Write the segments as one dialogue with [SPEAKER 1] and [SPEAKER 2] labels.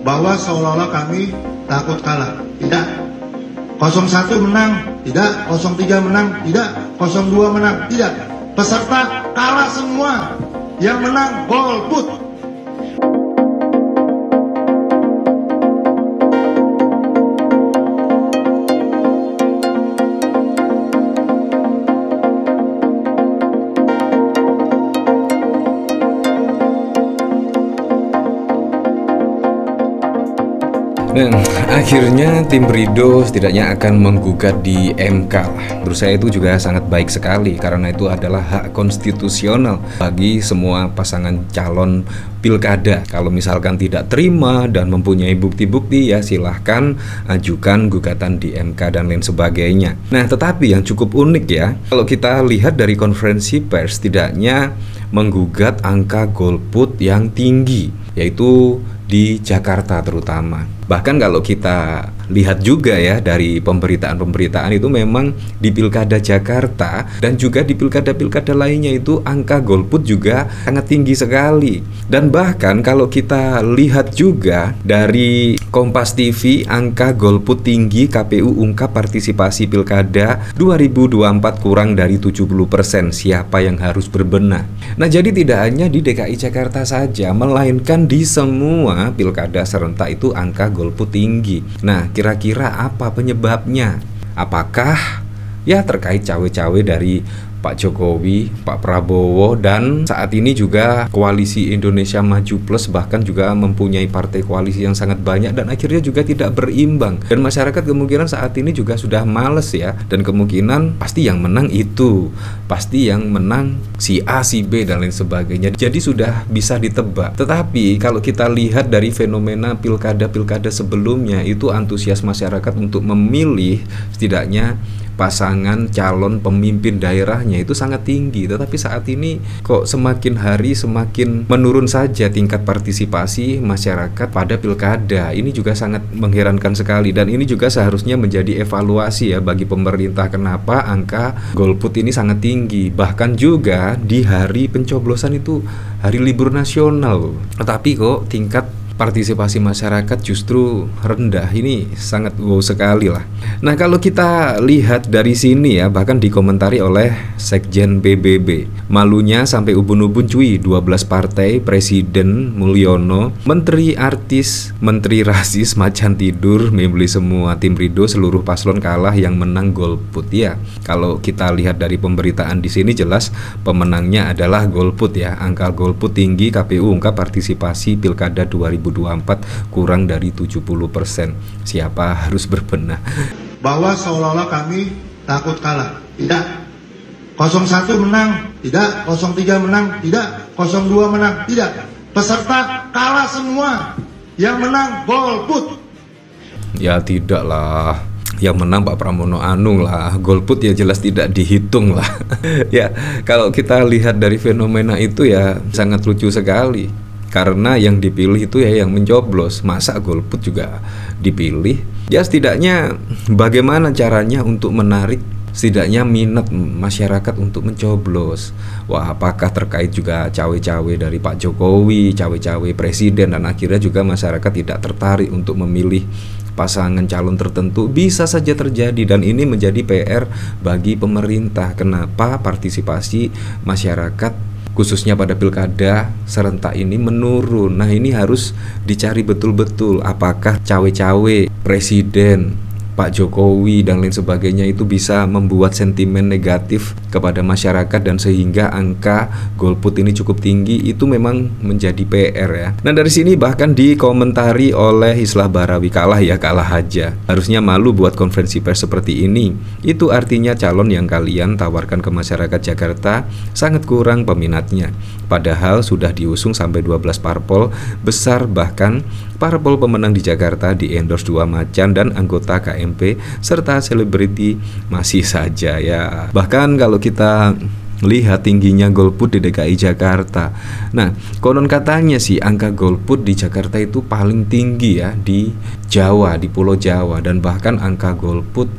[SPEAKER 1] bahwa seolah-olah kami takut kalah. Tidak. 01 menang, tidak. 03 menang, tidak. 02 menang, tidak. Peserta kalah semua. Yang menang golput.
[SPEAKER 2] Dan akhirnya tim Ridho setidaknya akan menggugat di MK lah. Menurut saya itu juga sangat baik sekali karena itu adalah hak konstitusional bagi semua pasangan calon pilkada. Kalau misalkan tidak terima dan mempunyai bukti-bukti, ya silahkan ajukan gugatan di MK dan lain sebagainya. Nah, tetapi yang cukup unik ya, kalau kita lihat dari konferensi pers, setidaknya menggugat angka golput yang tinggi, yaitu di Jakarta terutama. Bahkan kalau kita lihat juga ya dari pemberitaan-pemberitaan itu memang di Pilkada Jakarta dan juga di pilkada-pilkada lainnya itu angka golput juga sangat tinggi sekali. Dan bahkan kalau kita lihat juga dari Kompas TV, angka golput tinggi, KPU ungkap partisipasi Pilkada 2024 kurang dari 70%. Siapa yang harus berbenah? Nah, jadi tidak hanya di DKI Jakarta saja, melainkan di semua pilkada serentak itu angka golput tinggi. Nah, kira-kira apa penyebabnya? Apakah ya terkait cawe-cawe dari Pak Jokowi, Pak Prabowo, dan saat ini juga koalisi Indonesia Maju Plus bahkan juga mempunyai partai koalisi yang sangat banyak dan akhirnya juga tidak berimbang. Dan masyarakat kemungkinan saat ini juga sudah males ya, dan kemungkinan pasti yang menang itu, pasti yang menang si A, si B, dan lain sebagainya. Jadi sudah bisa ditebak. Tetapi kalau kita lihat dari fenomena pilkada-pilkada sebelumnya, itu antusias masyarakat untuk memilih setidaknya pasangan calon pemimpin daerahnya itu sangat tinggi. Tetapi saat ini kok semakin hari semakin menurun saja tingkat partisipasi masyarakat pada pilkada. Ini juga sangat mengherankan sekali, dan ini juga seharusnya menjadi evaluasi ya bagi pemerintah, kenapa angka golput ini sangat tinggi. Bahkan juga di hari pencoblosan itu hari libur nasional, tetapi kok tingkat partisipasi masyarakat justru rendah. Ini sangat wow sekali lah. Nah, kalau kita lihat dari sini ya, bahkan dikomentari oleh Sekjen PBB, malunya sampai ubun-ubun cuy, 12 partai, Presiden Mulyono, Menteri Artis, Menteri Rasis, macan tidur, membeli semua, tim Ridho, seluruh paslon kalah, yang menang golput. Ya, kalau kita lihat dari pemberitaan di sini jelas pemenangnya adalah golput ya. Angka golput tinggi, KPU ungkap partisipasi Pilkada 2024 kurang dari 70%. Siapa harus berbenah?
[SPEAKER 1] Bahwa seolah-olah kami takut kalah. Tidak. 01 menang, tidak. 03 menang, tidak. 02 menang, tidak. Peserta kalah semua. Yang menang golput.
[SPEAKER 2] Ya tidak lah. Yang menang Pak Pramono Anung lah. Golput ya jelas tidak dihitung lah. Ya, kalau kita lihat dari fenomena itu ya sangat lucu sekali. Karena yang dipilih itu ya yang mencoblos. Masa golput juga dipilih? Ya setidaknya bagaimana caranya untuk menarik setidaknya minat masyarakat untuk mencoblos. Wah, apakah terkait juga cawe-cawe dari Pak Jokowi, cawe-cawe presiden, dan akhirnya juga masyarakat tidak tertarik untuk memilih pasangan calon tertentu? Bisa saja terjadi, dan ini menjadi PR bagi pemerintah. Kenapa partisipasi masyarakat khususnya pada pilkada serentak ini menurun? Nah, ini harus dicari betul-betul, apakah cawe-cawe presiden, Pak Jokowi, dan lain sebagainya itu bisa membuat sentimen negatif kepada masyarakat dan sehingga angka golput ini cukup tinggi. Itu memang menjadi PR ya. Nah, dari sini bahkan dikomentari oleh Islah Barawi, kalah ya kalah aja, harusnya malu buat konferensi pers seperti ini. Itu artinya calon yang kalian tawarkan ke masyarakat Jakarta sangat kurang peminatnya, padahal sudah diusung sampai 12 parpol besar. Bahkan parpol pemenang di Jakarta di endorse 2 macan dan anggota KMP serta selebriti masih saja ya. Bahkan kalau kita lihat tingginya golput di DKI Jakarta, nah konon katanya sih angka golput di Jakarta itu paling tinggi ya di Jawa, di Pulau Jawa, dan bahkan angka golput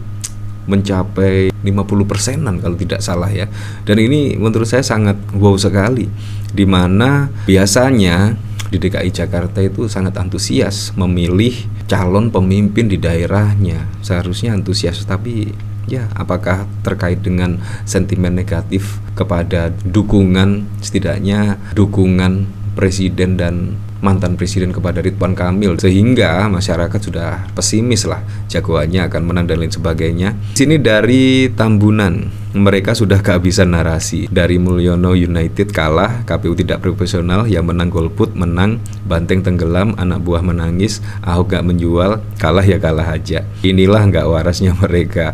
[SPEAKER 2] mencapai 50%-an kalau tidak salah ya. Dan ini menurut saya sangat wow sekali, dimana biasanya di DKI Jakarta itu sangat antusias memilih calon pemimpin di daerahnya. Seharusnya antusias, tapi ya apakah terkait dengan sentimen negatif kepada dukungan, setidaknya dukungan presiden dan mantan presiden kepada Ridwan Kamil, sehingga masyarakat sudah pesimis lah jagoannya akan menang dan lain sebagainya. Sini dari Tambunan, mereka sudah kehabisan narasi. Dari Mulyono United kalah, KPU tidak profesional, yang menang golput, menang, Banteng tenggelam, anak buah menangis, Ahok gak menjual, kalah ya kalah aja. Inilah gak warasnya mereka.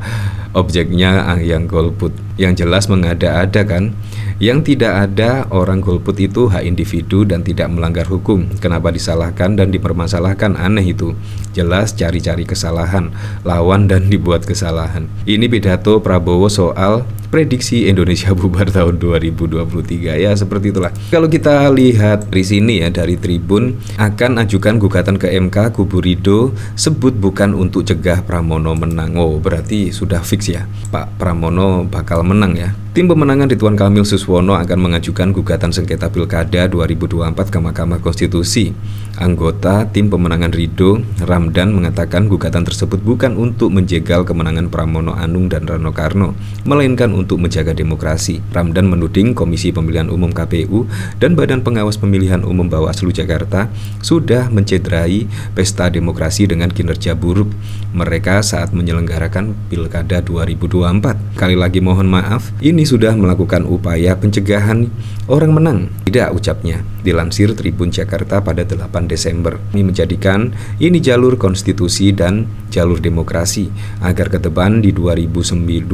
[SPEAKER 2] Objeknya yang golput, yang jelas mengada-ada kan. Yang tidak ada orang golput itu hak individu dan tidak melanggar hukum. Kenapa disalahkan dan dipermasalahkan? Aneh itu. Jelas cari-cari kesalahan, lawan dan dibuat kesalahan. Ini pidato Prabowo soal prediksi Indonesia bubar tahun 2023, ya seperti itulah. Kalau kita lihat di sini ya, dari Tribun, akan ajukan gugatan ke MK, kubu Ridho sebut bukan untuk cegah Pramono menang. Oh, berarti sudah fix ya, Pak Pramono bakal menang ya. Tim pemenangan Ridwan Kamil Suswono akan mengajukan gugatan sengketa Pilkada 2024 ke Mahkamah Konstitusi. Anggota tim pemenangan Ridho, Ramdan, mengatakan gugatan tersebut bukan untuk menjegal kemenangan Pramono Anung dan Rano Karno, melainkan untuk menjaga demokrasi. Ramdan menuding Komisi Pemilihan Umum KPU dan Badan Pengawas Pemilihan Umum Bawaslu Jakarta sudah mencederai pesta demokrasi dengan kinerja buruk mereka saat menyelenggarakan Pilkada 2024. Kali lagi mohon maaf, ini sudah melakukan upaya pencegahan orang menang. Tidak, ucapnya. Dilansir Tribun Jakarta pada 8 Desember. Ini menjadikan ini jalur konstitusi dan jalur demokrasi, agar ke depan di 2029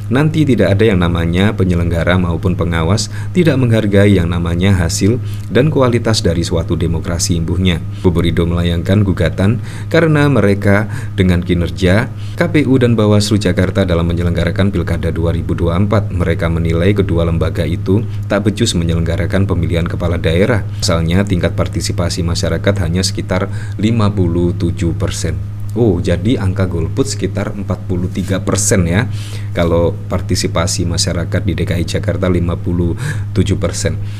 [SPEAKER 2] nanti tidak ada yang namanya penyelenggara maupun pengawas tidak menghargai yang namanya hasil dan kualitas dari suatu demokrasi, imbuhnya. Kubu Ridho melayangkan gugatan karena mereka dengan kinerja KPU dan Bawaslu Jakarta dalam menyelenggarakan Pilkada 2024, mereka menilai kedua lembaga itu tak becus menyelenggarakan pemilihan kepala daerah. Asalnya tingkat partisipasi masyarakat hanya sekitar 57%. Oh, jadi angka golput sekitar 43% ya. Kalau partisipasi masyarakat di DKI Jakarta 57%.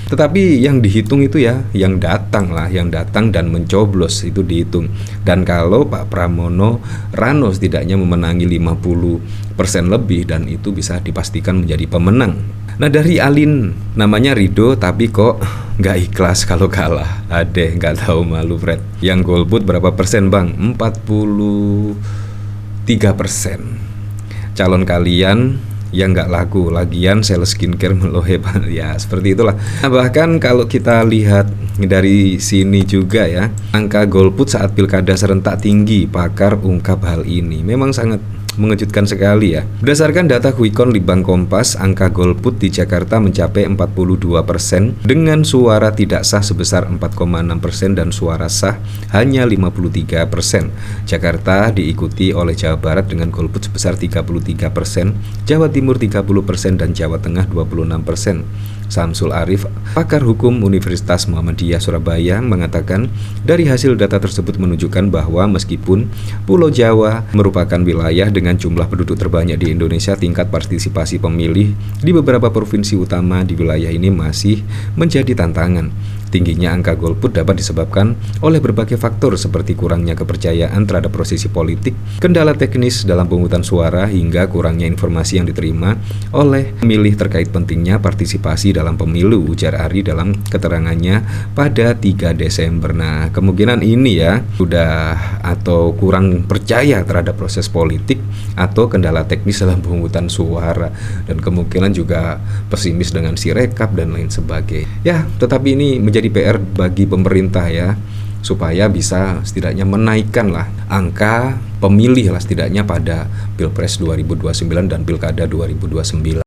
[SPEAKER 2] Tetapi yang dihitung itu ya, yang datang dan mencoblos itu dihitung. Dan kalau Pak Pramono Rano setidaknya memenangi 50% lebih, dan itu bisa dipastikan menjadi pemenang. Nah, dari Alin, namanya Ridho tapi kok nggak ikhlas kalau kalah. Adeh, nggak tahu malu Fred. Yang golput berapa persen bang? 43%. Calon kalian yang nggak laku, lagian sales skincare melohe. Ya seperti itulah. Nah, bahkan kalau kita lihat dari sini juga ya, angka golput saat pilkada serentak tinggi. Pakar ungkap hal ini memang sangat mengejutkan sekali ya. Berdasarkan data Quickon Litbang Kompas, angka golput di Jakarta mencapai 42% dengan suara tidak sah sebesar 4,6% dan suara sah hanya 53%. Jakarta diikuti oleh Jawa Barat dengan golput sebesar 33%, Jawa Timur 30% dan Jawa Tengah 26%. Samsul Arif, pakar hukum Universitas Muhammadiyah Surabaya, mengatakan dari hasil data tersebut menunjukkan bahwa meskipun Pulau Jawa merupakan wilayah dengan jumlah penduduk terbanyak di Indonesia, tingkat partisipasi pemilih di beberapa provinsi utama di wilayah ini masih menjadi tantangan. Tingginya angka golput dapat disebabkan oleh berbagai faktor seperti kurangnya kepercayaan terhadap prosesi politik, kendala teknis dalam pemungutan suara, hingga kurangnya informasi yang diterima oleh pemilih terkait pentingnya partisipasi dalam pemilu, ujar Ari dalam keterangannya pada 3 Desember. Nah, kemungkinan ini ya sudah atau kurang percaya terhadap proses politik atau kendala teknis dalam pemungutan suara, dan kemungkinan juga pesimis dengan Sirekap dan lain sebagainya. Ya, tetapi ini menjadi PR bagi pemerintah ya, supaya bisa setidaknya menaikkan lah angka pemilih lah setidaknya pada Pilpres 2029 dan Pilkada 2029.